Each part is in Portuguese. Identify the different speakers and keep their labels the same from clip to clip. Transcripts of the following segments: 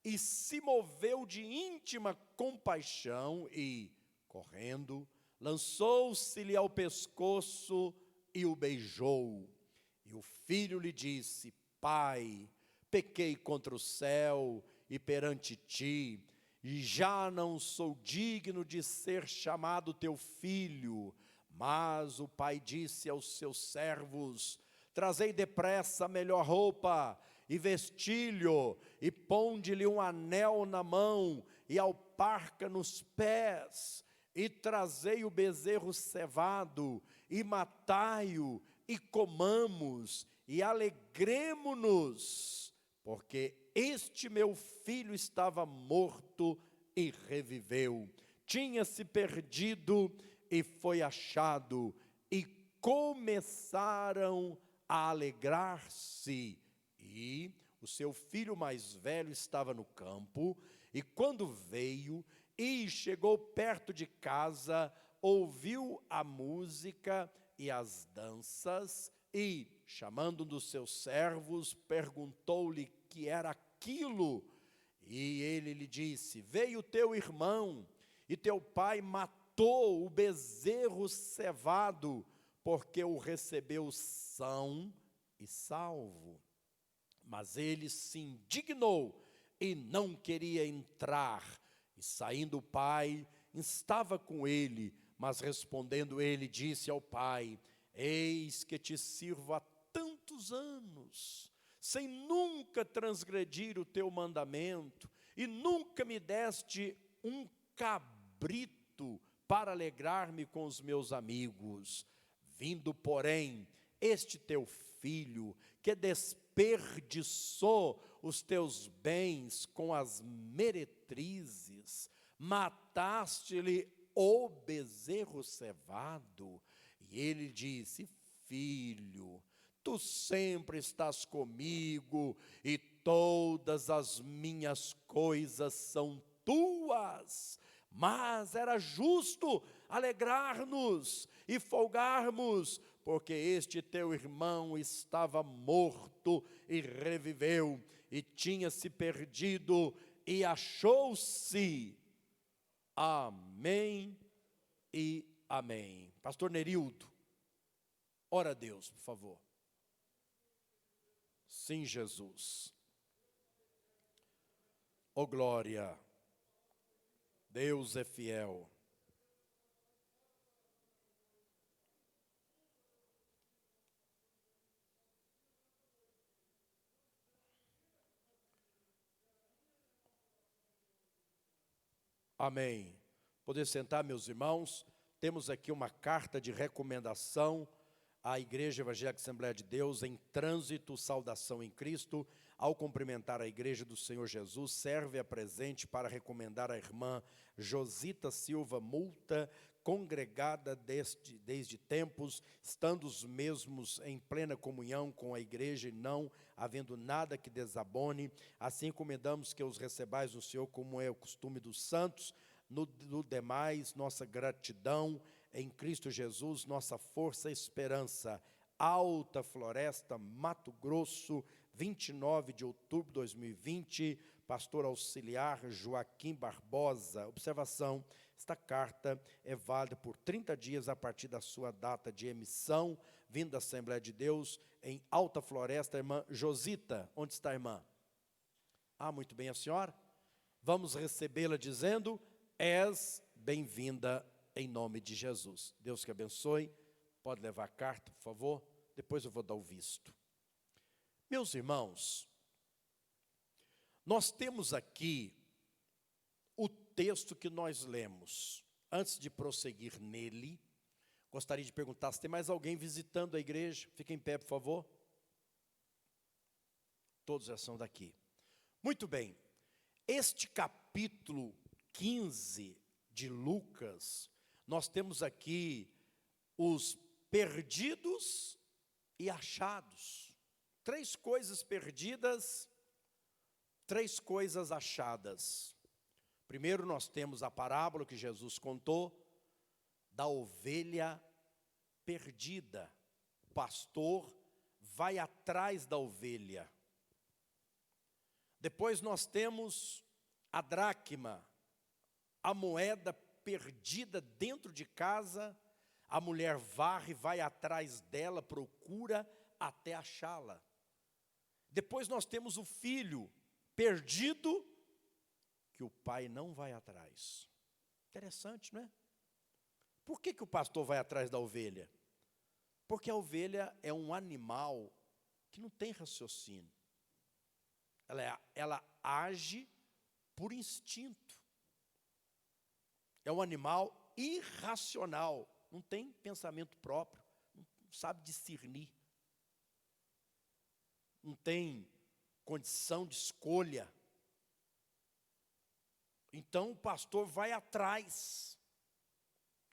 Speaker 1: e se moveu de íntima compaixão e, correndo, lançou-se-lhe ao pescoço e o beijou. E o filho lhe disse: Pai, pequei contra o céu e perante ti, e já não sou digno de ser chamado teu filho. Mas o pai disse aos seus servos: Trazei depressa a melhor roupa e vestilho, e ponde-lhe um anel na mão e alparca nos pés, e trazei o bezerro cevado, e matai-o, e comamos, e alegremo-nos, porque este meu filho estava morto e reviveu, tinha-se perdido e foi achado, e começaram a alegrar-se. E o seu filho mais velho estava no campo, e quando veio e chegou perto de casa, ouviu a música e as danças, e, chamando um dos seus servos, perguntou-lhe que era aquilo. E ele lhe disse: Veio teu irmão, e teu pai matou o bezerro cevado, porque o recebeu são e salvo. Mas ele se indignou e não queria entrar. E saindo o pai, estava com ele, mas respondendo ele, disse ao pai: Eis que te sirvo há tantos anos, sem nunca transgredir o teu mandamento, e nunca me deste um cabrito para alegrar-me com os meus amigos. Vindo, porém, este teu filho, que desperdiçou os teus bens com as meretrizes, mataste-lhe o bezerro cevado. E ele disse: Filho, tu sempre estás comigo, e todas as minhas coisas são tuas. Mas era justo alegrar-nos e folgarmos, porque este teu irmão estava morto e reviveu, e tinha se perdido e achou-se. Amém e amém. Pastor Nerildo, ora a Deus, por favor. Sim, Jesus. Oh glória, Deus é fiel. Amém. Poder sentar, meus irmãos. Temos aqui uma carta de recomendação à Igreja Evangélica Assembleia de Deus em trânsito, saudação em Cristo. Ao cumprimentar a Igreja do Senhor Jesus, serve a presente para recomendar a irmã Josita Silva Multa, congregada desde tempos, estando os mesmos em plena comunhão com a igreja e não havendo nada que desabone. Assim encomendamos que os recebais no Senhor, como é o costume dos santos. No demais, nossa gratidão em Cristo Jesus, nossa força e esperança. Alta Floresta, Mato Grosso, 29 de outubro de 2020, pastor auxiliar Joaquim Barbosa. Observação: esta carta é válida por 30 dias a partir da sua data de emissão, vindo da Assembleia de Deus em Alta Floresta. Irmã Josita, onde está a irmã? Ah, muito bem, a senhora. Vamos recebê-la dizendo: és bem-vinda em nome de Jesus. Deus que abençoe. Pode levar a carta, por favor. Depois eu vou dar o visto. Meus irmãos, nós temos aqui o texto que nós lemos. Antes de prosseguir nele, gostaria de perguntar se tem mais alguém visitando a igreja. Fica em pé, por favor. Todos já são daqui. Muito bem. Este capítulo 15 de Lucas, nós temos aqui os perdidos e achados. 3 coisas perdidas, 3 coisas achadas. Primeiro nós temos a parábola que Jesus contou da ovelha perdida. O pastor vai atrás da ovelha. Depois nós temos a dracma, a moeda perdida dentro de casa. A mulher varre, vai atrás dela, procura até achá-la. Depois nós temos o filho perdido, que o pai não vai atrás. Interessante, não é? Por que o pastor vai atrás da ovelha? Porque a ovelha é um animal que não tem raciocínio. Ela age por instinto. É um animal irracional, não tem pensamento próprio, não sabe discernir, não tem condição de escolha. Então o pastor vai atrás.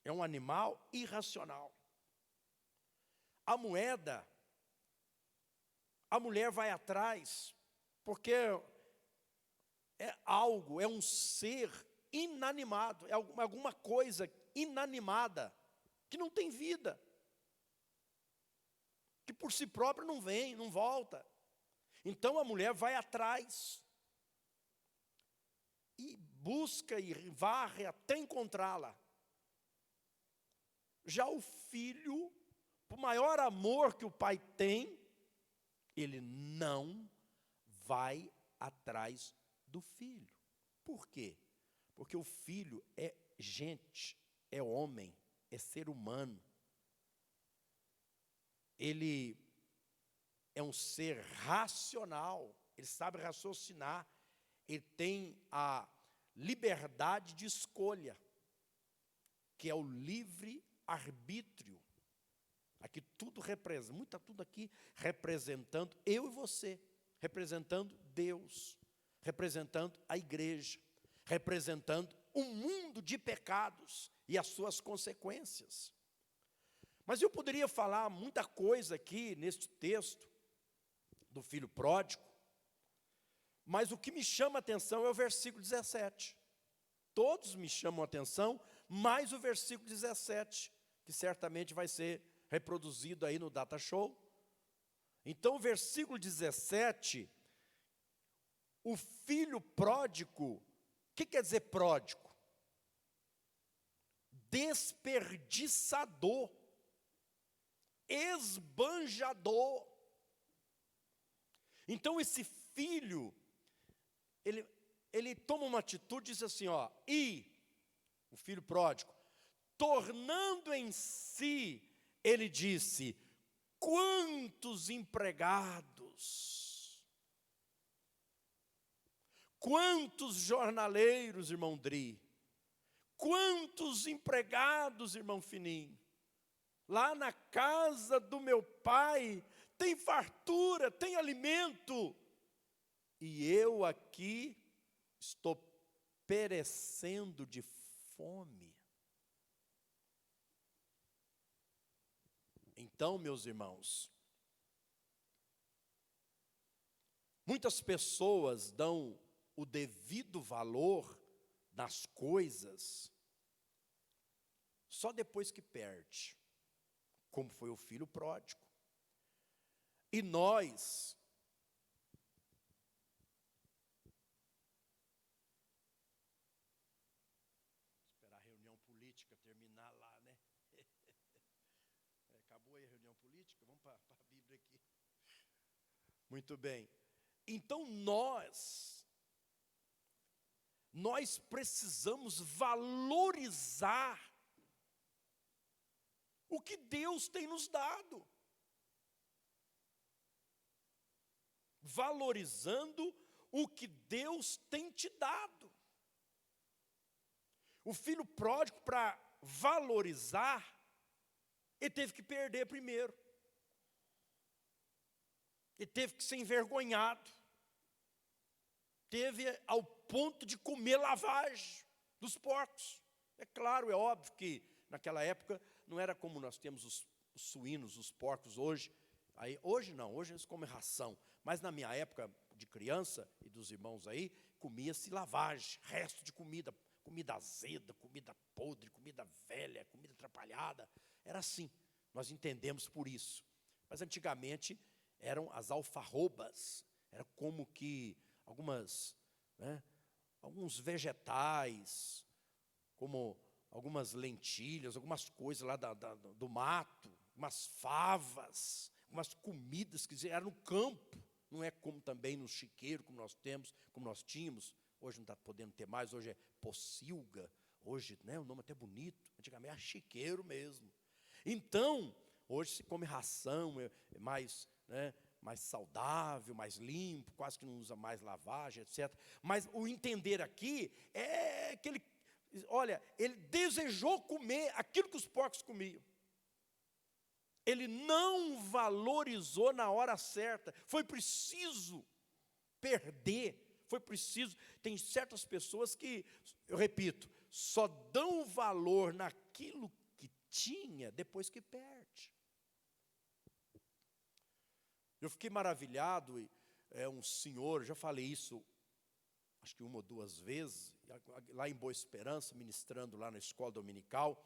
Speaker 1: É um animal irracional. A moeda, a mulher vai atrás, porque é um ser inanimado, é alguma coisa inanimada, que não tem vida, que por si própria não vem, não volta. Então a mulher vai atrás, e busca e varre até encontrá-la. Já o filho, por maior amor que o pai tem, ele não vai atrás do filho. Por quê? Porque o filho é gente, é homem, é ser humano. Ele é um ser racional, ele sabe raciocinar, ele tem a liberdade de escolha, que é o livre-arbítrio. Aqui tudo representa, tudo aqui representando eu e você, representando Deus, representando a igreja, representando um mundo de pecados e as suas consequências. Mas eu poderia falar muita coisa aqui neste texto do filho pródigo, mas o que me chama a atenção é o versículo 17. Todos me chamam a atenção, mais o versículo 17, que certamente vai ser reproduzido aí no Data Show. Então, o versículo 17, o filho pródigo, o que quer dizer pródigo? Desperdiçador, esbanjador. Então, esse filho, ele toma uma atitude e diz assim, o filho pródigo, tornando em si, ele disse, quantos empregados, quantos jornaleiros, irmão Dri, quantos empregados, irmão Fininho, lá na casa do meu pai, tem fartura, tem alimento, e eu aqui estou perecendo de fome. Então, meus irmãos, muitas pessoas dão o devido valor das coisas só depois que perde, como foi o filho pródigo. E nós, esperar a reunião política terminar lá, né? Acabou aí a reunião política? Vamos para a Bíblia aqui. Muito bem. Então nós precisamos valorizar o que Deus tem nos dado. Valorizando o que Deus tem te dado. O filho pródigo, para valorizar, ele teve que perder primeiro. Ele teve que ser envergonhado. Teve ao ponto de comer lavagem dos porcos. É claro, é óbvio que naquela época não era como nós temos os suínos, os porcos hoje. Hoje não, hoje eles comem ração. Mas na minha época de criança e dos irmãos aí, comia-se lavagem, resto de comida, comida azeda, comida podre, comida velha, comida atrapalhada. Era assim, nós entendemos por isso. Mas antigamente eram as alfarrobas, era como que né, alguns vegetais, como algumas lentilhas, algumas coisas lá do mato, umas favas, umas comidas que eram no campo. Não é como também no chiqueiro, como nós tínhamos. Hoje não está podendo ter mais, hoje é pocilga. Hoje, né, o nome até bonito. Antigamente era chiqueiro mesmo. Então, hoje se come ração, é mais, né, mais saudável, mais limpo, quase que não usa mais lavagem, etc. Mas o entender aqui é que ele desejou comer aquilo que os porcos comiam. Ele não valorizou na hora certa. Foi preciso perder, foi preciso. Tem certas pessoas que, eu repito, só dão valor naquilo que tinha depois que perde. Eu fiquei maravilhado, um senhor, já falei isso, acho que uma ou duas vezes, lá em Boa Esperança, ministrando lá na escola dominical,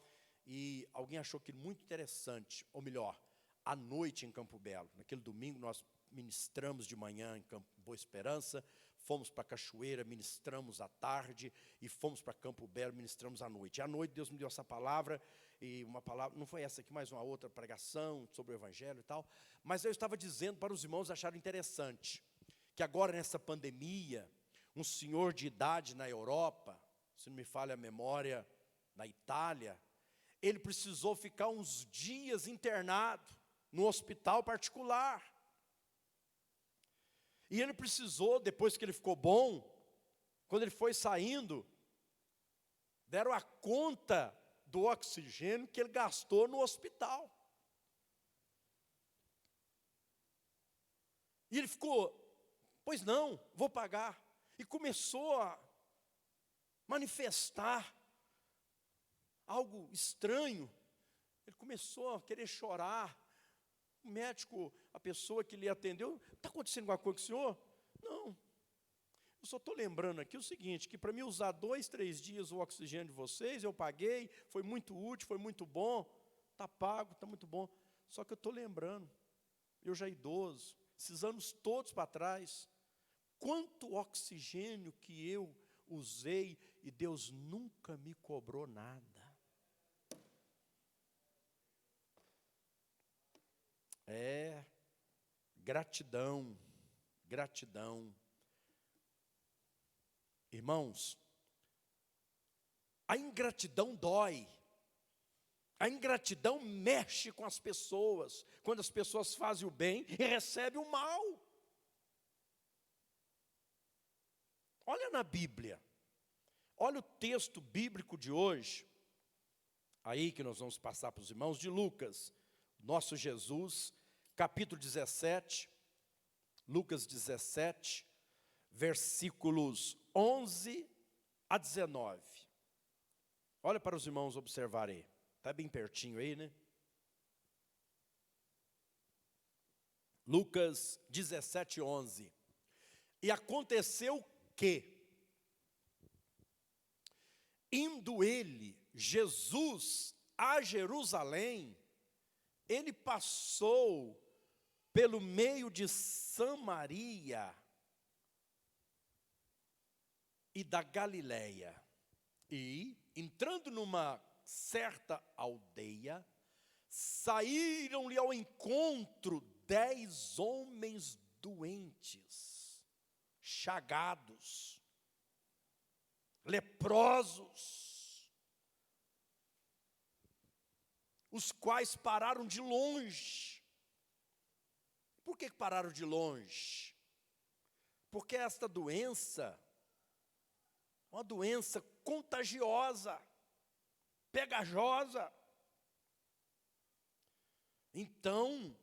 Speaker 1: e alguém achou aquilo muito interessante, ou melhor, à noite em Campo Belo. Naquele domingo nós ministramos de manhã em Boa Esperança, fomos para a Cachoeira, ministramos à tarde, e fomos para Campo Belo, ministramos à noite. E à noite Deus me deu essa palavra, e uma palavra, não foi essa aqui, mas uma outra pregação sobre o Evangelho e tal, mas eu estava dizendo para os irmãos acharem interessante, que agora nessa pandemia, um senhor de idade na Europa, se não me falha a memória, na Itália, ele precisou ficar uns dias internado no hospital particular. E ele precisou, depois que ele ficou bom, quando ele foi saindo, deram a conta do oxigênio que ele gastou no hospital. E ele ficou, pois não, vou pagar. E começou a manifestar algo estranho. Ele começou a querer chorar. O médico, a pessoa que lhe atendeu, está acontecendo alguma coisa com o senhor? Não. Eu só estou lembrando aqui o seguinte, que para mim usar 2, 3 dias o oxigênio de vocês, eu paguei, foi muito útil, foi muito bom, está pago, está muito bom. Só que eu estou lembrando, eu já idoso, esses anos todos para trás, quanto oxigênio que eu usei e Deus nunca me cobrou nada. Gratidão, gratidão. Irmãos, a ingratidão dói. A ingratidão mexe com as pessoas, quando as pessoas fazem o bem e recebem o mal. Olha na Bíblia, olha o texto bíblico de hoje, aí que nós vamos passar para os irmãos, de Lucas, nosso Jesus, capítulo 17, Lucas 17, versículos 11 a 19. Olha para os irmãos observarem, está bem pertinho aí, né? Lucas 17, 11. E aconteceu que, indo ele, Jesus, a Jerusalém, ele passou pelo meio de Samaria e da Galileia. E, entrando numa certa aldeia, saíram-lhe ao encontro 10 homens doentes, chagados, leprosos, os quais pararam de longe. Por que pararam de longe? Porque esta doença, uma doença contagiosa, pegajosa. Então,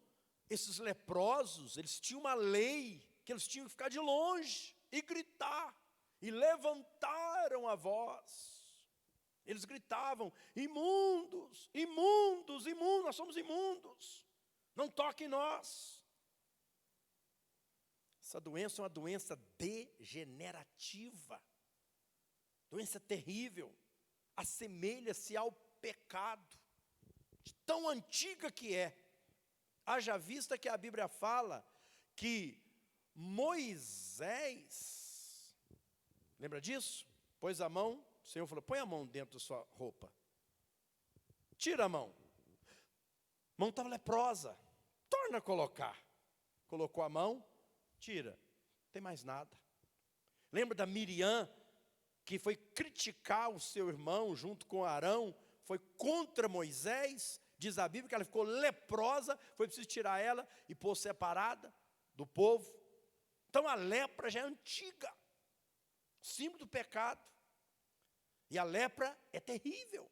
Speaker 1: esses leprosos, eles tinham uma lei, que eles tinham que ficar de longe e gritar, e levantaram a voz. Eles gritavam, imundos, imundos, imundos, nós somos imundos, não toque em nós. Essa doença é uma doença degenerativa, doença terrível, assemelha-se ao pecado, de tão antiga que é. Haja vista que a Bíblia fala que Moisés Lembra disso? Pôs a mão, o Senhor falou, põe a mão dentro da sua roupa. Tira a mão. A mão estava leprosa. Torna a colocar. Colocou a mão, tira. Não tem mais nada. Lembra da Miriam, que foi criticar o seu irmão junto com Arão, foi contra Moisés, diz a Bíblia que ela ficou leprosa, foi preciso tirar ela e pôr separada do povo. Então a lepra já é antiga, símbolo do pecado. E a lepra é terrível.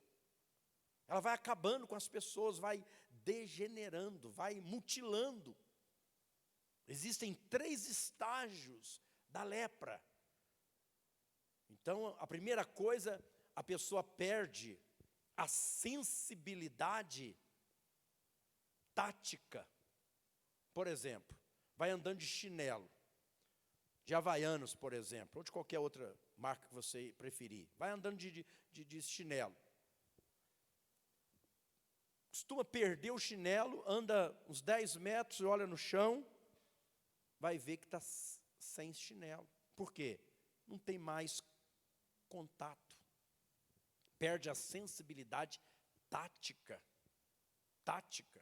Speaker 1: Ela vai acabando com as pessoas, vai degenerando, vai mutilando. Existem 3 estágios da lepra. Então, a primeira coisa, a pessoa perde a sensibilidade tática. Por exemplo, vai andando de chinelo, de Havaianos, por exemplo, ou de qualquer outra marca que você preferir. Vai andando de chinelo. Costuma perder o chinelo, anda uns 10 metros, olha no chão, vai ver que está sem chinelo. Por quê? Não tem mais contato. Perde a sensibilidade tática. Tática.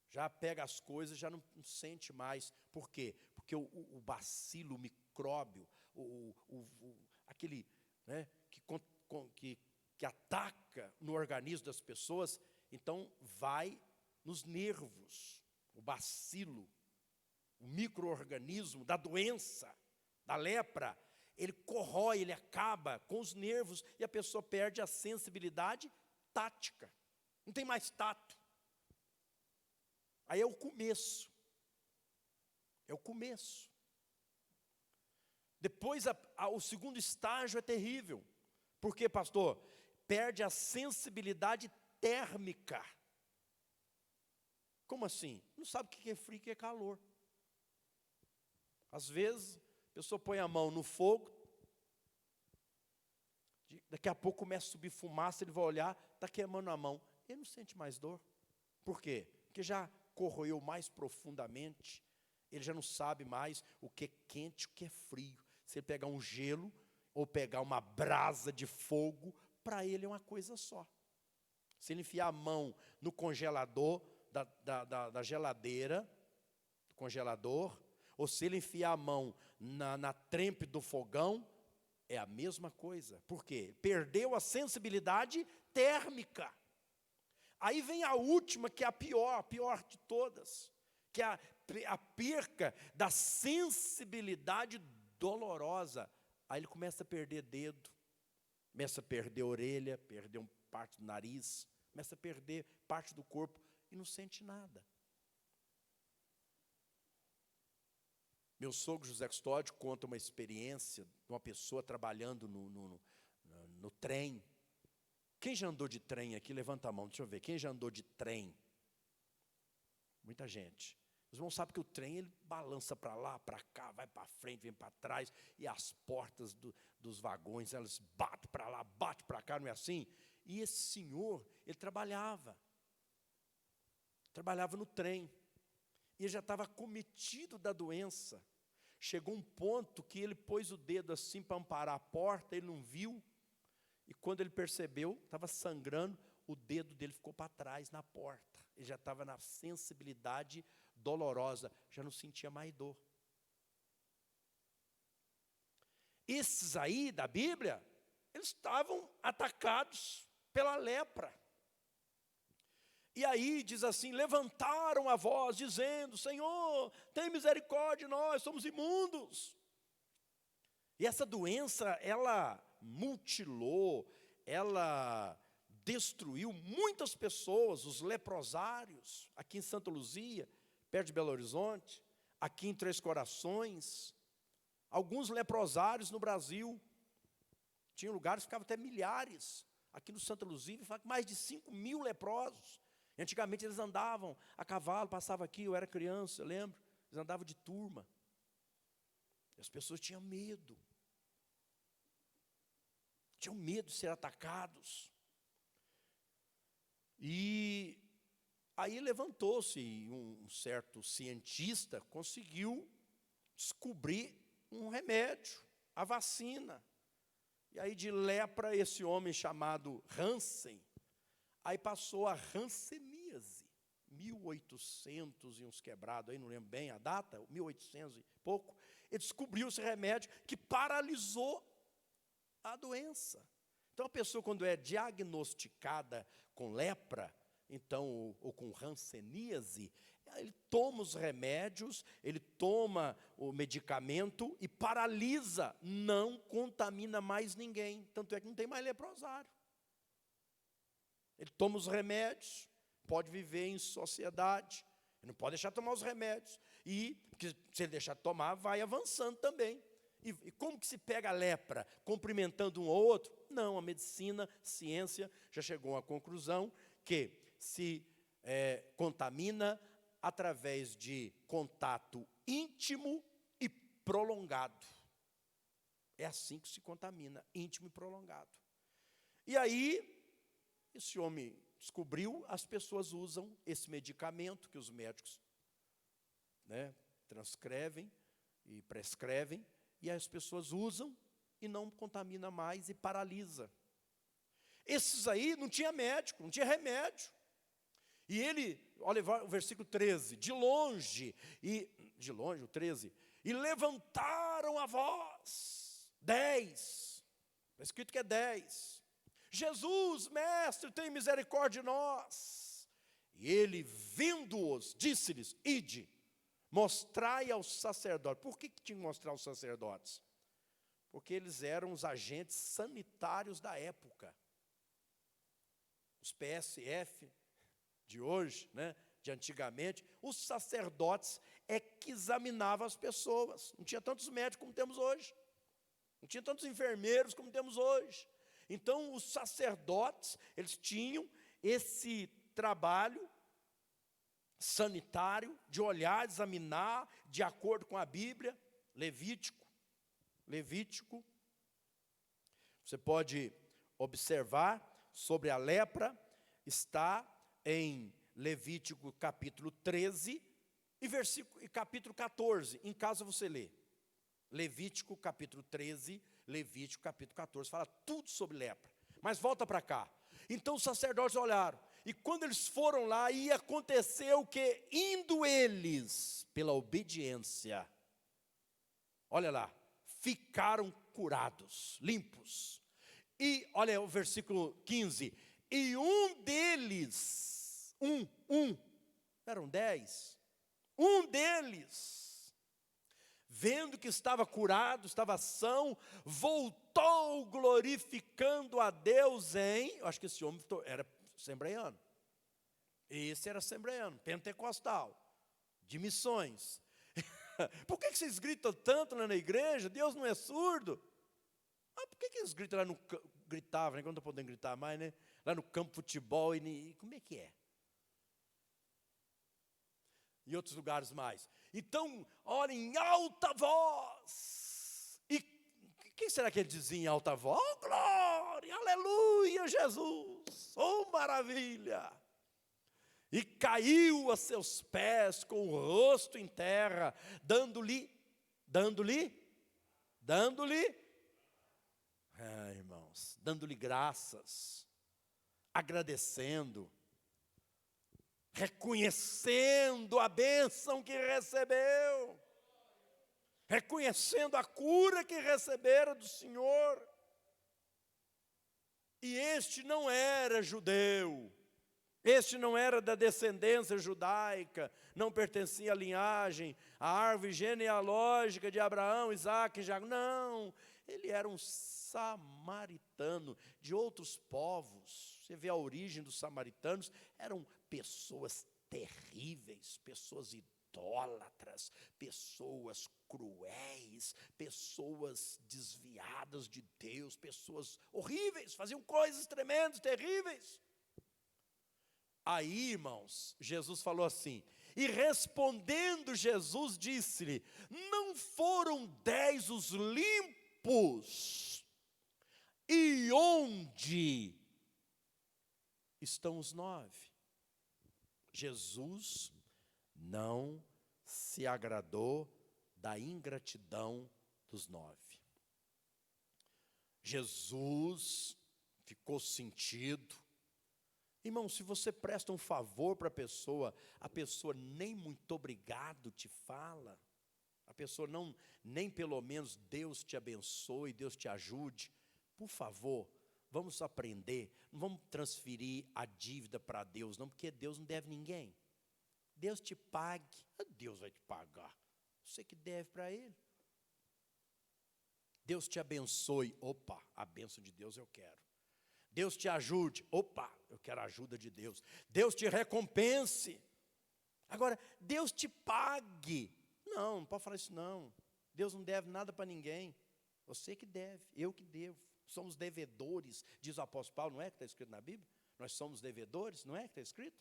Speaker 1: Já pega as coisas, já não sente mais. Por quê? Porque o bacilo, o micróbio, aquele, né, que ataca no organismo das pessoas, então vai nos nervos. O bacilo, o micro-organismo da doença, da lepra, ele corrói, ele acaba com os nervos e a pessoa perde a sensibilidade tática. Não tem mais tato. Aí é o começo. É o começo. Depois, o segundo estágio é terrível. Por quê, pastor? Perde a sensibilidade térmica. Como assim? Não sabe o que é frio e o que é calor. Às vezes, a pessoa põe a mão no fogo, daqui a pouco começa a subir fumaça, ele vai olhar, está queimando a mão. Ele não sente mais dor. Por quê? Porque já corroeu mais profundamente, ele já não sabe mais o que é quente e o que é frio. Se ele pegar um gelo ou pegar uma brasa de fogo, para ele é uma coisa só. Se ele enfiar a mão no congelador da geladeira, do congelador, ou se ele enfiar a mão na trempe do fogão, é a mesma coisa. Por quê? Perdeu a sensibilidade térmica. Aí vem a última, que é a pior de todas, que é a perca da sensibilidade dolorosa. Aí ele começa a perder dedo, começa a perder orelha, perder parte do nariz, começa a perder parte do corpo e não sente nada. Meu sogro José Custódio conta uma experiência de uma pessoa trabalhando no trem. Quem já andou de trem aqui? Levanta a mão, deixa eu ver. Quem já andou de trem? Muita gente. Os irmãos sabem que o trem, ele balança para lá, para cá, vai para frente, vem para trás, e as portas dos vagões, elas batem para lá, batem para cá, não é assim? E esse senhor, ele trabalhava no trem, e ele já estava acometido da doença. Chegou um ponto que ele pôs o dedo assim para amparar a porta, ele não viu, e quando ele percebeu, estava sangrando, o dedo dele ficou para trás na porta. Ele já estava na sensibilidade dolorosa, já não sentia mais dor. Esses aí da Bíblia, eles estavam atacados pela lepra. E aí diz assim, levantaram a voz dizendo, Senhor, tem misericórdia de nós, somos imundos. E essa doença, ela mutilou, ela destruiu muitas pessoas, os leprosários, aqui em Santa Luzia, perto de Belo Horizonte, aqui em Três Corações, alguns leprosários no Brasil, tinha lugares que ficavam até milhares, aqui no Santa Luzia, mais de 5.000 leprosos. E antigamente eles andavam a cavalo, passavam aqui, eu era criança, eu lembro, eles andavam de turma. E as pessoas tinham medo de ser atacados. E aí levantou-se um certo cientista, conseguiu descobrir um remédio. a vacina. E aí de lepra, esse homem chamado Hansen, aí passou a hanseníase, 1800 e uns quebrados, aí não lembro bem a data, 1800 e pouco, ele descobriu esse remédio que paralisou a doença. Então a pessoa, quando é diagnosticada com lepra, então, ou com hanseníase, ele toma os remédios, ele toma o medicamento e paralisa, não contamina mais ninguém. Tanto é que não tem mais leprosário. Ele toma os remédios, pode viver em sociedade, ele não pode deixar de tomar os remédios. E, porque se ele deixar de tomar, vai avançando também. E como que se pega a lepra? Cumprimentando um ou outro? Não, a medicina, ciência, já chegou à conclusão que se contamina através de contato íntimo e prolongado. É assim que se contamina, íntimo e prolongado. E aí, esse homem descobriu, as pessoas usam esse medicamento que os médicos transcrevem e prescrevem, e as pessoas usam e não contamina mais e paralisa. Esses aí não tinha médico, não tinha remédio. E ele, olha o versículo 13, de longe, o 13, e levantaram a voz, 10, está escrito que é 10. Jesus, mestre, tem misericórdia de nós. E ele, vendo-os, disse-lhes, ide, mostrai aos sacerdotes. Por que tinha que mostrar aos sacerdotes? Porque eles eram os agentes sanitários da época. Os PSF de hoje, de antigamente, os sacerdotes é que examinavam as pessoas. Não tinha tantos médicos como temos hoje. Não tinha tantos enfermeiros como temos hoje. Então, os sacerdotes, eles tinham esse trabalho sanitário de olhar, examinar, de acordo com a Bíblia, Levítico. Você pode observar sobre a lepra, está em Levítico capítulo 13 e capítulo 14. Em casa você lê. Levítico capítulo 13, Levítico capítulo 14. Fala tudo sobre lepra. Mas volta para cá. Então os sacerdotes olharam. E quando eles foram lá, ia acontecer o que? Indo eles, pela obediência, olha lá, ficaram curados, limpos. E, olha o versículo 15. E um deles, eram 10. Um deles, vendo que estava curado, estava são, voltou glorificando a Deus eu acho que esse homem era assembleiano. Esse era assembleiano, pentecostal, de missões. Por que vocês gritam tanto lá na igreja? Deus não é surdo? Por que eles gritam lá no gritavam, quando não estou podendo gritar mais, lá no campo de futebol, e como é que é? Em outros lugares mais. Então, olha em alta voz. E o que será que ele dizia em alta voz? Oh, glória, aleluia, Jesus, oh, maravilha. E caiu a seus pés com o rosto em terra, dando-lhe, irmãos, dando-lhe graças, agradecendo, reconhecendo a bênção que recebeu, reconhecendo a cura que recebera do Senhor. E este não era judeu, este não era da descendência judaica, não pertencia à linhagem, à árvore genealógica de Abraão, Isaque e Jacó. Não, ele era um samaritano de outros povos. Você vê a origem dos samaritanos, eram pessoas terríveis, pessoas idólatras, pessoas cruéis, pessoas desviadas de Deus, pessoas horríveis, faziam coisas tremendas, terríveis. Aí, irmãos, Jesus falou assim, e respondendo Jesus disse-lhe, não foram 10 os limpos? E onde estão os 9? Jesus não se agradou da ingratidão dos 9. Jesus ficou sentido. Irmão, se você presta um favor para a pessoa nem muito obrigado te fala, a pessoa não, nem pelo menos Deus te abençoe, Deus te ajude, por favor, vamos aprender, não vamos transferir a dívida para Deus, não, porque Deus não deve ninguém. Deus te pague, Deus vai te pagar, você que deve para Ele. Deus te abençoe, opa, a bênção de Deus eu quero. Deus te ajude, opa, eu quero a ajuda de Deus. Deus te recompense. Agora, Deus te pague. Não pode falar isso não. Deus não deve nada para ninguém. Você que deve, eu que devo. Somos devedores, diz o apóstolo Paulo, não é que está escrito na Bíblia? Nós somos devedores, não é que está escrito?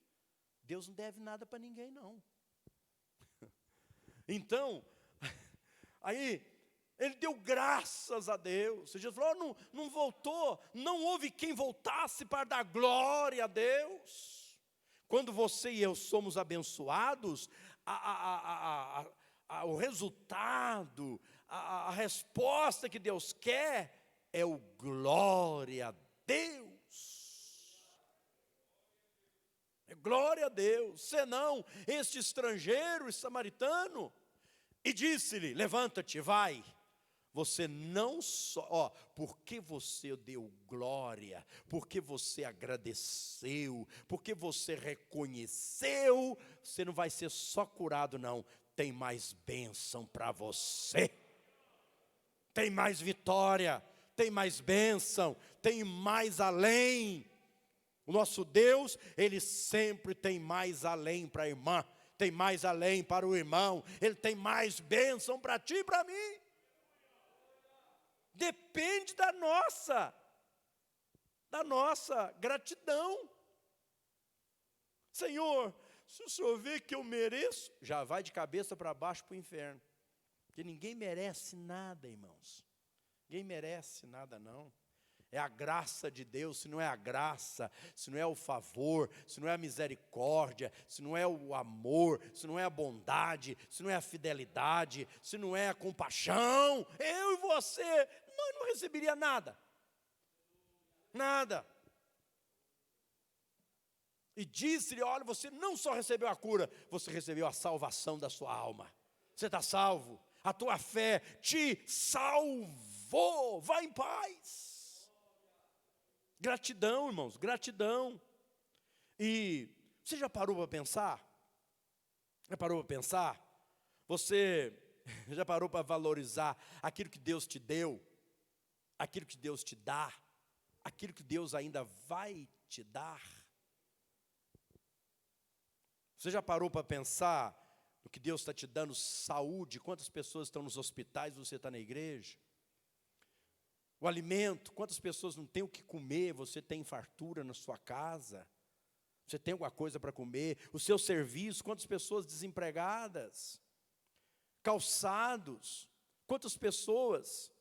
Speaker 1: Deus não deve nada para ninguém não. Então, aí, ele deu graças a Deus. Jesus falou, não voltou, não houve quem voltasse para dar glória a Deus. Quando você e eu somos abençoados, o resultado, a resposta que Deus quer é o glória a Deus. É glória a Deus. Senão, este estrangeiro, esse samaritano, e disse-lhe, levanta-te, vai. Você não só, porque você deu glória, porque você agradeceu, porque você reconheceu, você não vai ser só curado não, tem mais bênção para você, tem mais vitória, tem mais bênção, tem mais além. O nosso Deus, Ele sempre tem mais além para a irmã, tem mais além para o irmão, Ele tem mais bênção para ti e para mim. Depende da nossa gratidão. Senhor, se o Senhor vê que eu mereço, já vai de cabeça para baixo para o inferno. Porque ninguém merece nada, irmãos. Ninguém merece nada não. É a graça de Deus. Se não é a graça, se não é o favor, se não é a misericórdia, se não é o amor, se não é a bondade, se não é a fidelidade, se não é a compaixão, eu e você, nós não receberia nada. Nada. E disse-lhe, olha, você não só recebeu a cura, você recebeu a salvação da sua alma. Você está salvo. A tua fé te salvou. Vai em paz. Gratidão, irmãos, gratidão. E você já parou para pensar? Já parou para pensar? Você já parou para valorizar aquilo que Deus te deu? Aquilo que Deus te dá? Aquilo que Deus ainda vai te dar? Você já parou para pensar no que Deus está te dando saúde? Quantas pessoas estão nos hospitais, você está na igreja? O alimento, quantas pessoas não têm o que comer, você tem fartura na sua casa, você tem alguma coisa para comer, o seu serviço, quantas pessoas desempregadas, calçados, quantas pessoas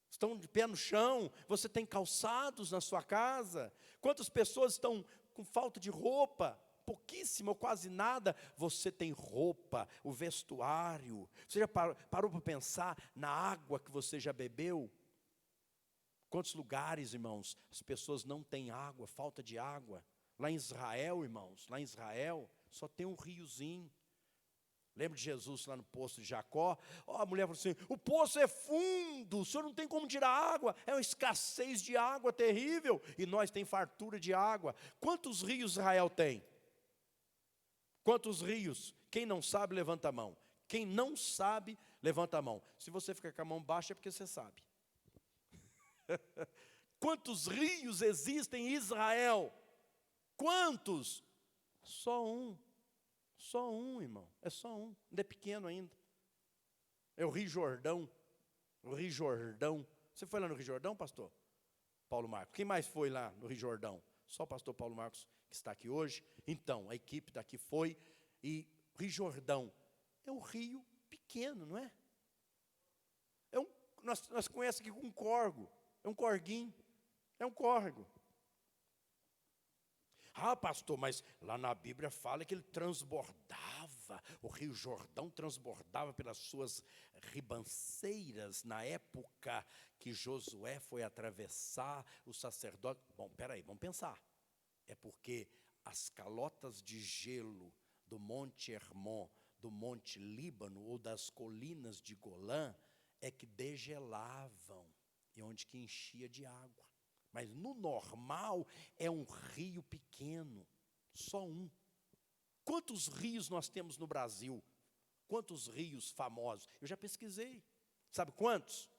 Speaker 1: estão de pé no chão, você tem calçados na sua casa, quantas pessoas estão com falta de roupa, pouquíssima ou quase nada, você tem roupa, o vestuário, você já parou para pensar na água que você já bebeu? Quantos lugares, irmãos, as pessoas não têm água, falta de água. Lá em Israel, irmãos, lá em Israel, só tem um riozinho. Lembra de Jesus lá no poço de Jacó? A mulher falou assim, o poço é fundo, o senhor não tem como tirar água. É uma escassez de água terrível. E nós tem fartura de água. Quantos rios Israel tem? Quantos rios? Quem não sabe, levanta a mão. Quem não sabe, levanta a mão. Se você ficar com a mão baixa, é porque você sabe. Quantos rios existem em Israel? Quantos? Só um, irmão, é só um, ainda é pequeno ainda. É o Rio Jordão, Você foi lá no Rio Jordão, pastor? Paulo Marcos, quem mais foi lá no Rio Jordão? Só o pastor Paulo Marcos que está aqui hoje. Então, a equipe daqui foi, e Rio Jordão é um rio pequeno, não é? Nós conhecemos aqui com um córrego. É um corguinho, é um córrego. Ah, pastor, mas lá na Bíblia fala que ele transbordava o Rio Jordão transbordava pelas suas ribanceiras na época que Josué foi atravessar o sacerdote. Bom, peraí, vamos pensar. É porque as calotas de gelo do Monte Hermon, do Monte Líbano ou das colinas de Golã é que degelavam e onde que enchia de água. Mas no normal é um rio pequeno, só um. Quantos rios nós temos no Brasil? Quantos rios famosos? Eu já pesquisei. Sabe quantos?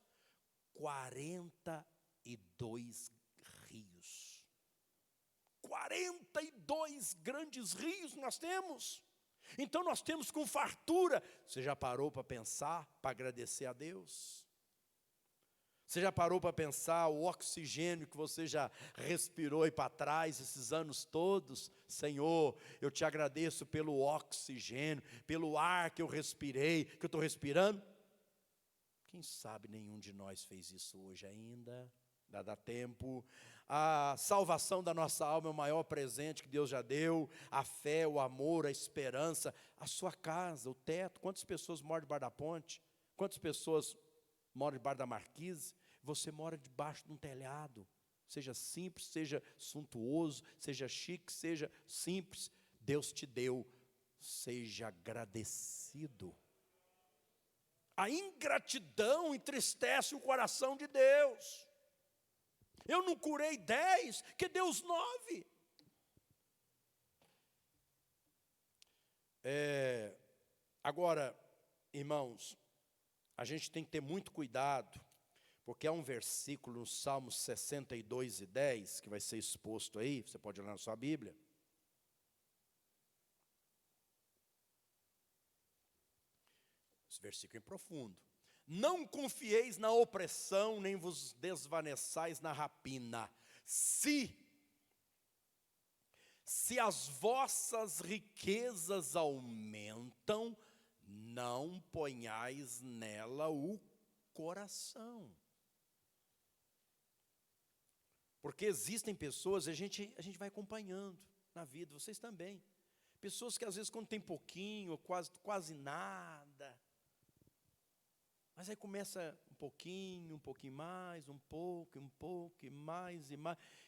Speaker 1: 42 rios. 42 grandes rios nós temos. Então nós temos com fartura. Você já parou para pensar, para agradecer a Deus? Você já parou para pensar o oxigênio que você já respirou aí para trás esses anos todos? Senhor, eu te agradeço pelo oxigênio, pelo ar que eu respirei, que eu estou respirando. Quem sabe nenhum de nós fez isso hoje ainda, dá tempo. A salvação da nossa alma é o maior presente que Deus já deu. A fé, o amor, a esperança, a sua casa, o teto. Quantas pessoas moram debaixo da ponte? Quantas pessoas moram debaixo da marquise? Você mora debaixo de um telhado. Seja simples, seja suntuoso, seja chique, seja simples. Deus te deu. Seja agradecido. A ingratidão entristece o coração de Deus. Eu não curei 10, que Deus 9. Agora, irmãos, a gente tem que ter muito cuidado, porque há um versículo no Salmo 62:10, que vai ser exposto aí, você pode olhar na sua Bíblia. Esse versículo é profundo. Não confieis na opressão, nem vos desvaneçais na rapina. Se as vossas riquezas aumentam, não ponhais nela o coração. Porque existem pessoas, a gente vai acompanhando na vida, vocês também. Pessoas que às vezes quando tem pouquinho, quase nada. Mas aí começa um pouquinho mais, um pouco e mais.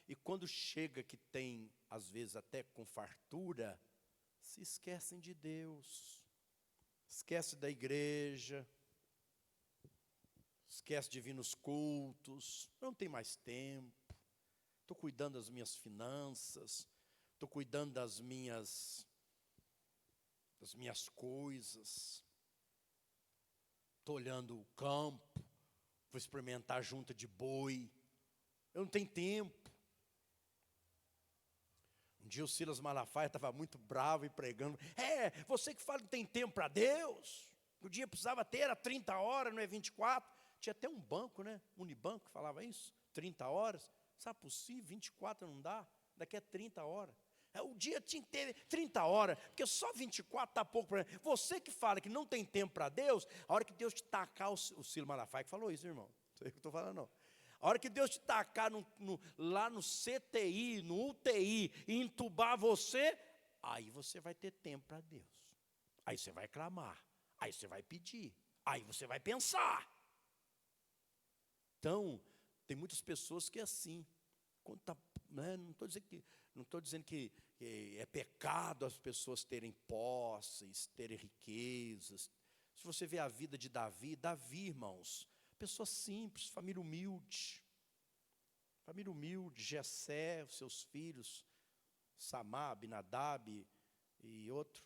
Speaker 1: E quando chega que tem, às vezes até com fartura, se esquecem de Deus. Esquece da igreja. Esquece de vir nos cultos. Não tem mais tempo. Estou cuidando das minhas finanças. Estou cuidando das minhas coisas. Estou olhando o campo, vou experimentar junta de boi. Eu não tenho tempo. Um dia o Silas Malafaia estava muito bravo e pregando. Você que fala que tem tempo para Deus. O dia precisava ter, era 30 horas, não é 24. Tinha até um banco, né? Unibanco que falava isso. 30 horas. Sabe possível? 24 não dá. Daqui a 30 horas. O dia tinha que ter 30 horas, porque só 24 está pouco para mim. Você que fala que não tem tempo para Deus, a hora que Deus te tacar, o Silas Malafaia que falou isso, irmão. Não sei o que eu estou falando, não. A hora que Deus te tacar lá no CTI, no UTI, e entubar você, aí você vai ter tempo para Deus. Aí você vai clamar, aí você vai pedir, aí você vai pensar. Então, tem muitas pessoas que é assim. Quando tá, né, não estou dizendo que é pecado as pessoas terem posses, terem riquezas. Se você vê a vida de Davi, irmãos, pessoa simples, família humilde, Jessé, os seus filhos, Samá, Abinadab e outro,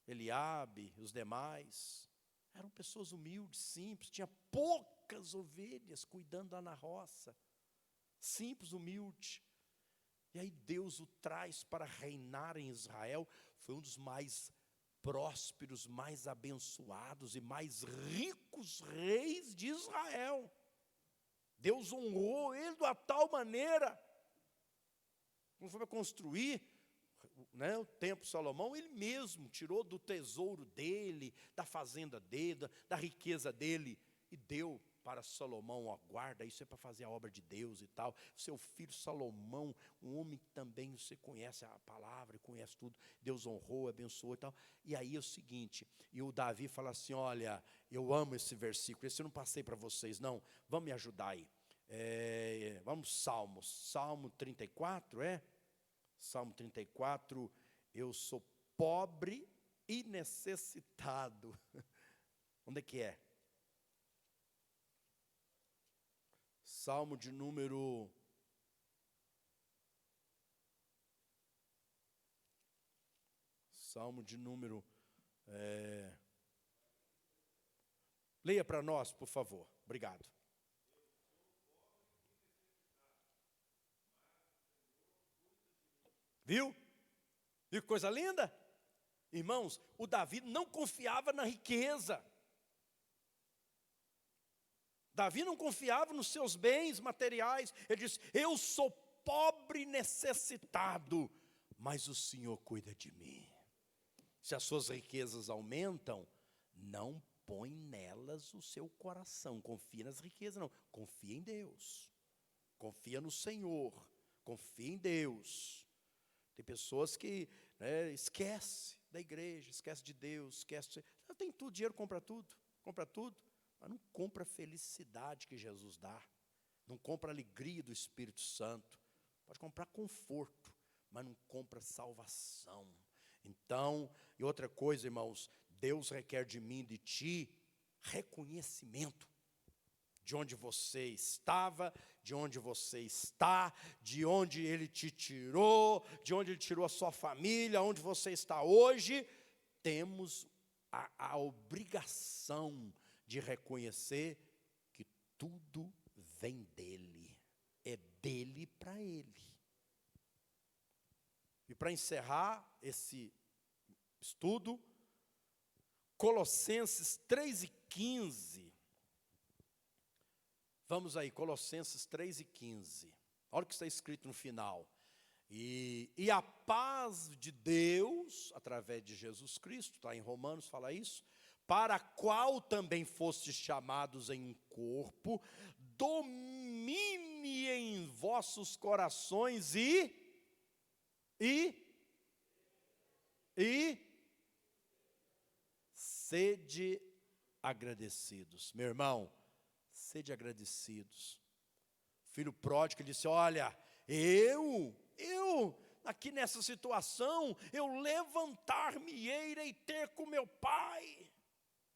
Speaker 1: Eliabe, os demais, eram pessoas humildes, simples, tinha poucas ovelhas cuidando lá na roça, simples, humilde. E aí Deus o traz para reinar em Israel. Foi um dos mais prósperos, mais abençoados e mais ricos reis de Israel. Deus honrou ele de uma tal maneira. Quando foi para construir, né, o templo de Salomão, ele mesmo tirou do tesouro dele, da fazenda dele, da riqueza dele, e deu para Salomão, ó, guarda, isso é para fazer a obra de Deus e tal. Seu filho Salomão, um homem que também você conhece a palavra, conhece tudo, Deus honrou, abençoou e tal. E aí é o seguinte, e o Davi fala assim, olha, eu amo esse versículo, esse eu não passei para vocês não, vamos me ajudar aí. Vamos Salmo 34, Salmo 34, eu sou pobre e necessitado. Onde é que é? Salmo de número... Salmo de número... Leia para nós, por favor. Obrigado. Viu? Viu que coisa linda? Irmãos, o Davi não confiava na riqueza. Davi não confiava nos seus bens materiais. Ele disse, eu sou pobre e necessitado, mas o Senhor cuida de mim. Se as suas riquezas aumentam, não põe nelas o seu coração. Confia nas riquezas, não. Confia em Deus. Confia no Senhor. Confia em Deus. Tem pessoas que esquece da igreja, esquece de Deus, esquece. Tem tudo, dinheiro compra tudo, mas não compra a felicidade que Jesus dá, não compra a alegria do Espírito Santo, pode comprar conforto, mas não compra salvação. Então, e outra coisa, irmãos, Deus requer de mim, de ti, reconhecimento. De onde você estava, de onde você está, de onde Ele te tirou, de onde Ele tirou a sua família, onde você está hoje. Temos a obrigação de reconhecer que tudo vem dEle, é dEle para Ele. E para encerrar esse estudo, Colossenses 3:15. Vamos aí, Colossenses 3:15. Olha o que está escrito no final. E a paz de Deus, através de Jesus Cristo, está em Romanos, fala isso, para a qual também fostes chamados em um corpo, domine em vossos corações e sede agradecidos. Meu irmão, sede agradecidos. O filho pródigo disse, olha, eu, aqui nessa situação, eu levantar-me-ei e ter com meu pai.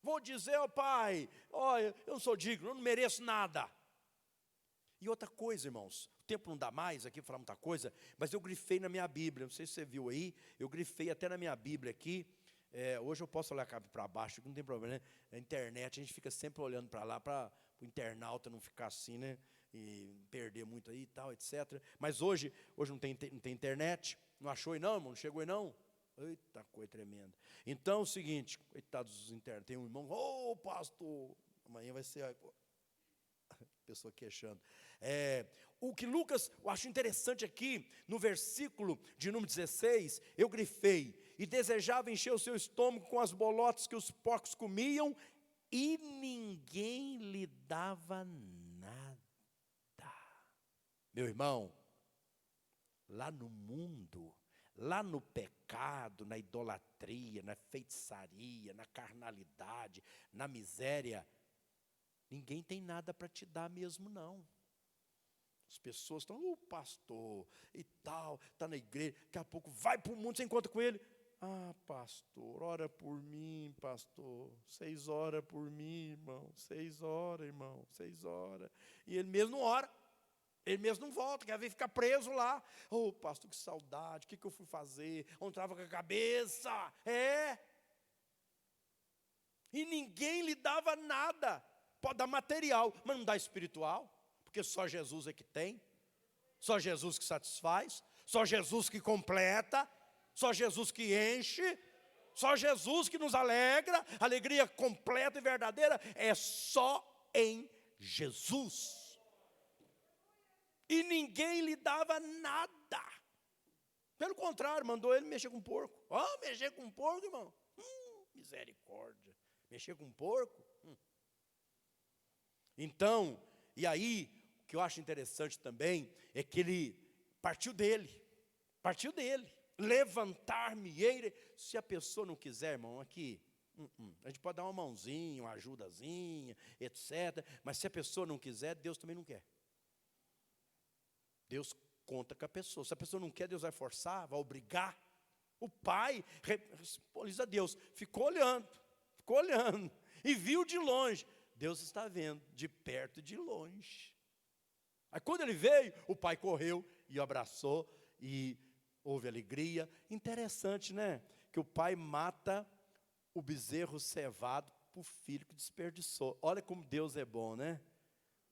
Speaker 1: Vou dizer ao pai, olha, eu não sou digno, eu não mereço nada. E outra coisa, irmãos, o tempo não dá mais aqui para falar muita coisa, mas eu grifei na minha Bíblia, não sei se você viu aí, eu grifei até na minha Bíblia aqui. Hoje eu posso olhar para baixo, não tem problema, né? Na internet a gente fica sempre olhando para lá, para o internauta não ficar assim, né? E perder muito aí e tal, etc. Mas hoje não tem internet, não achou aí não, irmão? Não chegou aí não? Eita, coisa tremenda. Então é o seguinte, coitados dos internos, tem um irmão, pastor, amanhã vai ser a pessoa queixando. O que Lucas, eu acho interessante aqui, no versículo de número 16, eu grifei, e desejava encher o seu estômago com as bolotas que os porcos comiam, e ninguém lhe dava nada. Meu irmão, lá no mundo, lá no pecado, na idolatria, na feitiçaria, na carnalidade, na miséria, ninguém tem nada para te dar mesmo não. As pessoas estão, pastor, e tal, está na igreja, daqui a pouco vai para o mundo, você encontra com ele. Pastor, ora por mim, pastor. 6 horas por mim, irmão. 6 horas, irmão. 6 horas. E ele mesmo não ora. Ele mesmo não volta, quer ver ficar preso lá. Pastor, que saudade, o que eu fui fazer? Onde estava com a cabeça? E ninguém lhe dava nada. Pode dar material, mas não dá espiritual. Porque só Jesus é que tem. Só Jesus que satisfaz. Só Jesus que completa. Só Jesus que enche, só Jesus que nos alegra, alegria completa e verdadeira, é só em Jesus. E ninguém lhe dava nada. Pelo contrário, mandou ele mexer com porco. Mexer com porco, irmão? Misericórdia. Mexer com porco? Então, e aí, o que eu acho interessante também, é que ele partiu dele, levantar-me-ei, se a pessoa não quiser, irmão, aqui, a gente pode dar uma mãozinha, uma ajudazinha, etc., mas se a pessoa não quiser, Deus também não quer. Deus conta com a pessoa. Se a pessoa não quer, Deus vai forçar, vai obrigar. O pai, responde a Deus, ficou olhando, e viu de longe. Deus está vendo, de perto e de longe. Aí quando ele veio, o pai correu e o abraçou, e houve alegria. Interessante, né? Que o pai mata o bezerro cevado para o filho que desperdiçou. Olha como Deus é bom, né?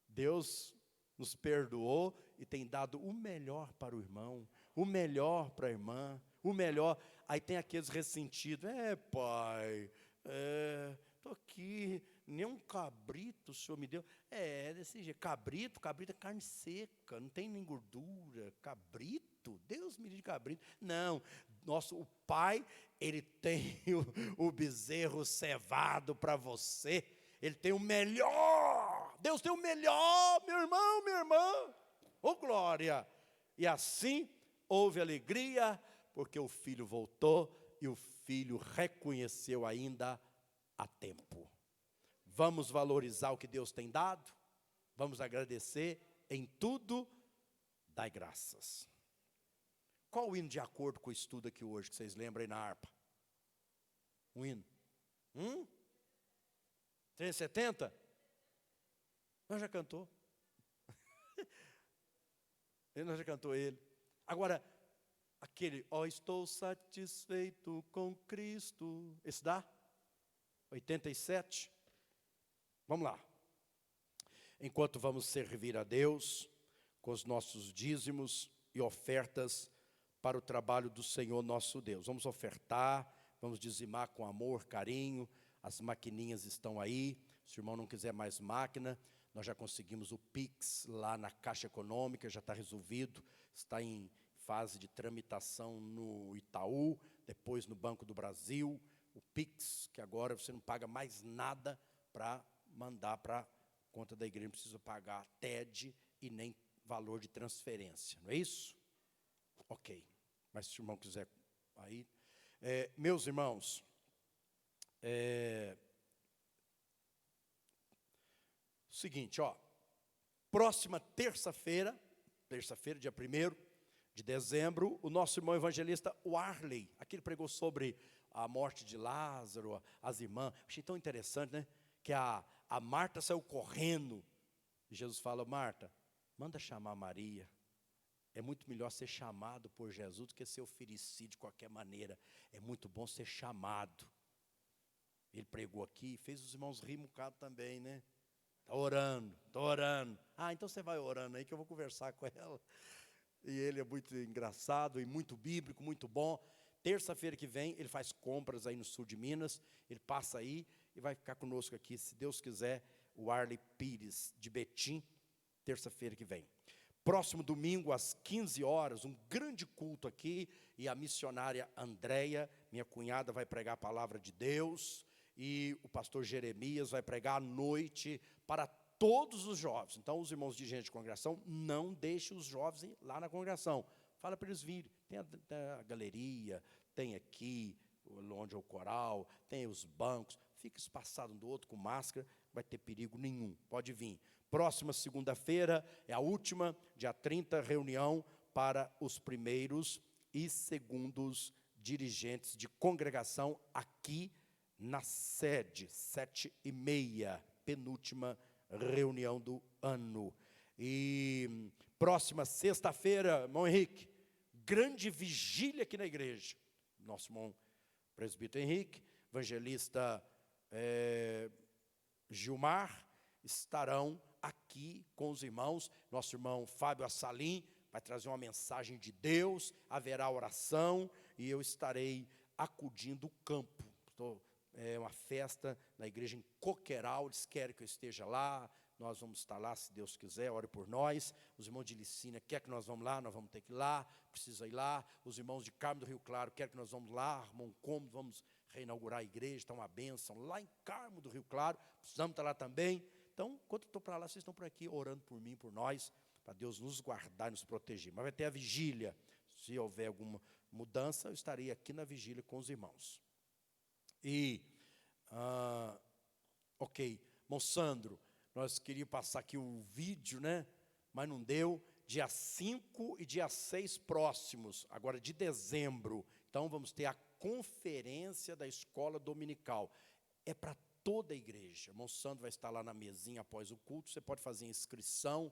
Speaker 1: Deus nos perdoou e tem dado o melhor para o irmão, o melhor para a irmã, o melhor. Aí tem aqueles ressentidos, pai, estou aqui, nem um cabrito o senhor me deu. Desse jeito, cabrito é carne seca, não tem nem gordura. Cabrito, Deus me livre de cabrito. Não, o pai, ele tem o bezerro cevado para você, ele tem o melhor. Deus tem o melhor, meu irmão, minha irmã. Oh, glória! E assim houve alegria, porque o filho voltou e o filho reconheceu ainda a tempo. Vamos valorizar o que Deus tem dado, vamos agradecer em tudo, dai graças. Qual o hino de acordo com o estudo aqui hoje, que vocês lembram aí na harpa? Um hino? 370? Nós já cantou. Nós já cantou ele. Agora, aquele, estou satisfeito com Cristo. Esse dá? 87? Vamos lá. Enquanto vamos servir a Deus com os nossos dízimos e ofertas para o trabalho do Senhor nosso Deus. Vamos ofertar, vamos dizimar com amor, carinho. As maquininhas estão aí. Se o irmão não quiser mais máquina, nós já conseguimos o Pix lá na Caixa Econômica, já está resolvido, está em fase de tramitação no Itaú, depois no Banco do Brasil, o Pix, que agora você não paga mais nada para mandar para a conta da igreja, não precisa pagar TED e nem valor de transferência, não é isso? Ok, mas se o irmão quiser aí. Meus irmãos, seguinte, próxima terça-feira, dia 1º de dezembro, o nosso irmão evangelista Warley, aqui ele pregou sobre a morte de Lázaro, as irmãs. Achei tão interessante, né? Que a Marta saiu correndo, e Jesus fala, Marta, manda chamar Maria. É muito melhor ser chamado por Jesus do que ser oferecido de qualquer maneira. É muito bom ser chamado. Ele pregou aqui, fez os irmãos rir um bocado também, né? Está orando. Então você vai orando aí que eu vou conversar com ela. E ele é muito engraçado e muito bíblico, muito bom. Terça-feira que vem, ele faz compras aí no sul de Minas. Ele passa aí e vai ficar conosco aqui, se Deus quiser, o Arley Pires, de Betim, terça-feira que vem. Próximo domingo, às 15 horas, um grande culto aqui. E a missionária Andréia, minha cunhada, vai pregar a palavra de Deus. E o pastor Jeremias vai pregar à noite para todos os jovens. Então, os irmãos dirigentes de congregação, não deixem os jovens lá na congregação. Fala para eles virem. Tem a galeria, tem aqui, onde é o coral, tem os bancos. Fica espaçado um do outro com máscara, não vai ter perigo nenhum. Pode vir. Próxima segunda-feira, é a última, dia 30, reunião para os primeiros e segundos dirigentes de congregação aqui na sede, 7h30, penúltima reunião do ano. E próxima sexta-feira, irmão Henrique, grande vigília aqui na igreja. Nosso irmão presbítero Henrique, evangelista Gilmar, estarão aqui com os irmãos. Nosso irmão Fábio Assalim vai trazer uma mensagem de Deus, haverá oração e eu estarei acudindo o campo. É uma festa na igreja em Coqueiral, eles querem que eu esteja lá, nós vamos estar lá se Deus quiser, ore por nós. Os irmãos de Licínia querem que nós vamos lá, nós vamos ter que ir lá, precisa ir lá. Os irmãos de Carmo do Rio Claro querem que nós vamos lá, arrumam um cômodo, vamos reinaugurar a igreja, está uma bênção lá em Carmo do Rio Claro, precisamos estar lá também. Então, enquanto eu estou para lá, vocês estão por aqui orando por mim, por nós, para Deus nos guardar e nos proteger. Mas vai ter a vigília. Se houver alguma mudança, eu estarei aqui na vigília com os irmãos. E, ok, Moçandro, nós queríamos passar aqui o vídeo, né? Mas não deu. Dia 5 e dia 6 próximos, agora de dezembro. Então, vamos ter a conferência da escola dominical. É para toda a igreja. Irmão Sandro vai estar lá na mesinha após o culto. Você pode fazer inscrição,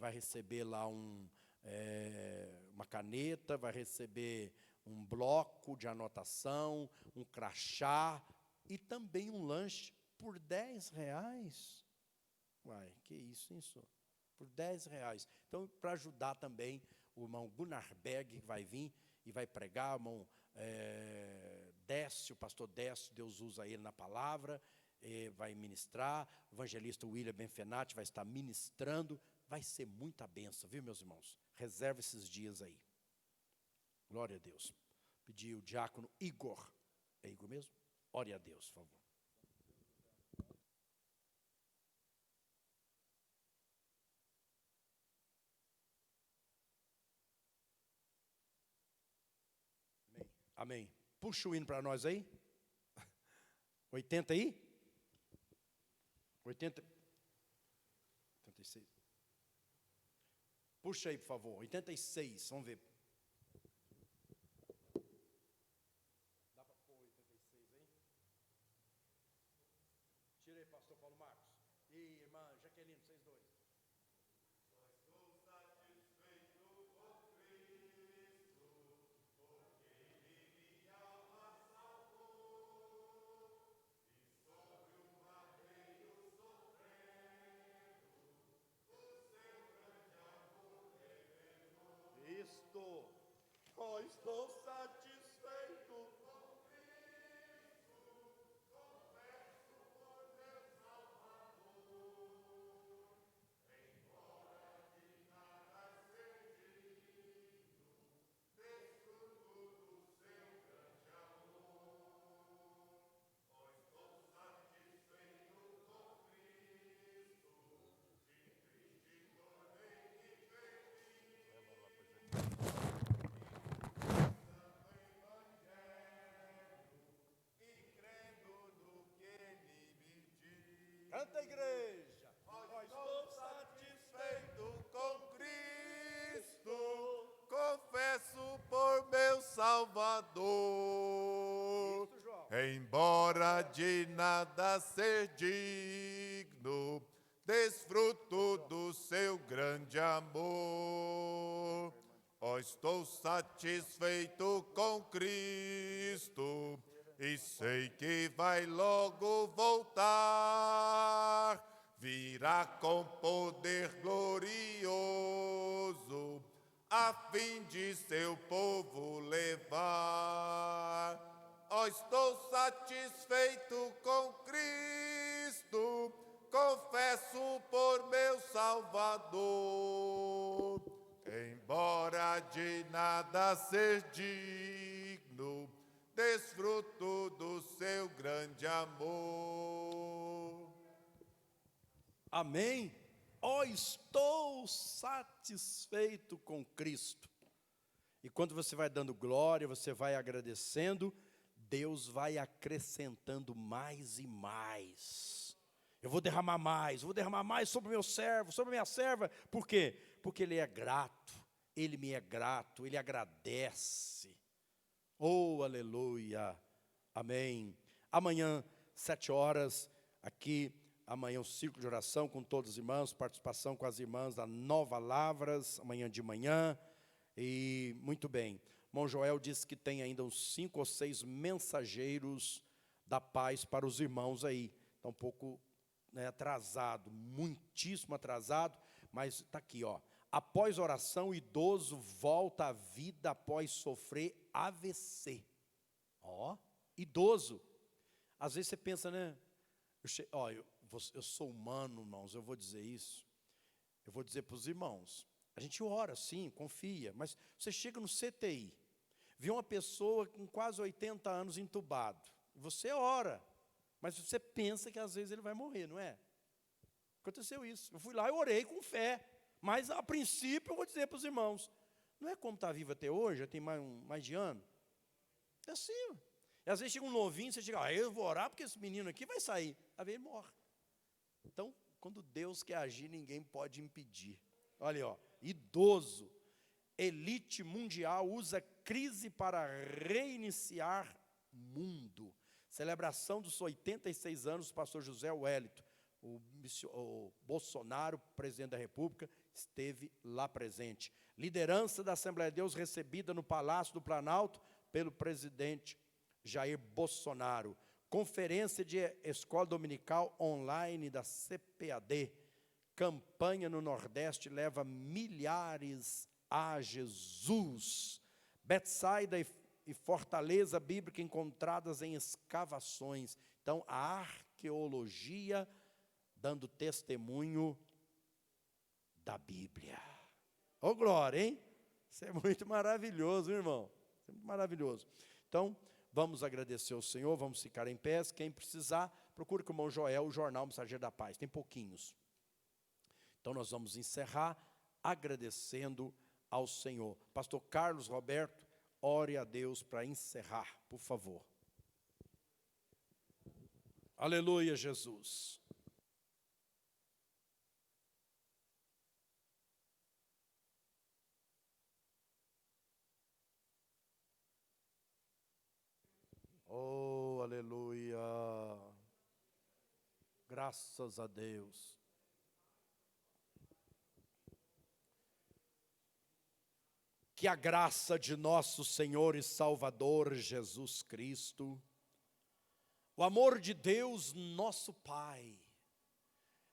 Speaker 1: vai receber lá uma caneta, vai receber um bloco de anotação, um crachá e também um lanche por R$10. Uai, que isso, hein, senhor? Por R$10. Então, para ajudar também o irmão Gunnar Berg, que vai vir e vai pregar, o irmão Décio, o pastor Décio, Deus usa ele na palavra, vai ministrar, o evangelista William Benfenati vai estar ministrando, vai ser muita bênção, viu, meus irmãos? Reserva esses dias aí. Glória a Deus. Pedi o diácono Igor, é Igor mesmo? Ore a Deus, por favor. Amém. Puxa o hino para nós aí. 80 aí? 86. Puxa aí, por favor. 86, vamos ver. Dá para pôr 86 aí? Tira aí, pastor Paulo Marcos. E irmã Jaqueline, vocês dois. Estou satisfeito com Cristo, confesso por meu Salvador, embora de nada ser digno, desfruto do seu grande amor. Estou satisfeito com Cristo, de triste tornei-me feliz. Canta, igreja. Estou satisfeito com Cristo, confesso por meu Salvador. Isso, embora de nada ser digno, desfruto do seu grande amor. Estou satisfeito com Cristo e sei que vai logo voltar, virá com poder glorioso, a fim de seu povo levar. Estou satisfeito com Cristo, confesso por meu Salvador, embora de nada ser digno, desfruto do seu grande amor. Amém? Estou satisfeito com Cristo. E quando você vai dando glória, você vai agradecendo, Deus vai acrescentando mais e mais. Eu vou derramar mais sobre o meu servo, sobre a minha serva. Por quê? Porque Ele é grato, Ele me é grato, Ele agradece. Aleluia, amém. Amanhã, 7 horas, aqui, amanhã um círculo de oração com todos os irmãos, participação com as irmãs da Nova Lavras, amanhã de manhã, e muito bem. Irmão Joel disse que tem ainda uns 5 ou 6 mensageiros da paz para os irmãos aí, está um pouco atrasado, muitíssimo atrasado, mas está aqui, após oração, o idoso volta à vida após sofrer AVC. Idoso. Às vezes você pensa, né? Eu sou humano, irmãos, eu vou dizer isso. Eu vou dizer para os irmãos. A gente ora, sim, confia, mas você chega no CTI, vê uma pessoa com quase 80 anos entubado. Você ora, mas você pensa que às vezes ele vai morrer, não é? Aconteceu isso. Eu fui lá e orei com fé. Mas, a princípio, eu vou dizer para os irmãos, não é como está vivo até hoje, já tem mais de ano. É assim. E às vezes chega um novinho, você chega, eu vou orar porque esse menino aqui vai sair. Às vezes ele morre. Então, quando Deus quer agir, ninguém pode impedir. Olha aí, ó, idoso, elite mundial usa crise para reiniciar mundo. Celebração dos 86 anos do pastor José Wellington. O Bolsonaro, presidente da República, esteve lá presente. Liderança da Assembleia de Deus recebida no Palácio do Planalto pelo presidente Jair Bolsonaro. Conferência de escola dominical online da CPAD. Campanha no Nordeste leva milhares a Jesus. Betsaida e fortaleza bíblica encontradas em escavações. Então, a arqueologia dando testemunho da Bíblia. Ô, glória, hein? Isso é muito maravilhoso, irmão. Isso é muito maravilhoso. Então, vamos agradecer ao Senhor, vamos ficar em pé. Quem precisar, procure com o irmão Joel, o Jornal Mensageiro da Paz. Tem pouquinhos. Então, nós vamos encerrar agradecendo ao Senhor. Pastor Carlos Roberto, ore a Deus para encerrar, por favor. Aleluia, Jesus. Oh, aleluia. Graças a Deus. Que a graça de nosso Senhor e Salvador Jesus Cristo, o amor de Deus, nosso Pai,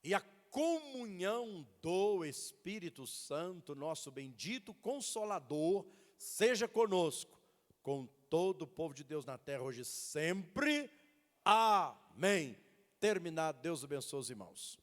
Speaker 1: e a comunhão do Espírito Santo, nosso bendito Consolador, seja conosco, com todo o povo de Deus na terra, hoje e sempre. Amém. Terminado, Deus abençoe os irmãos.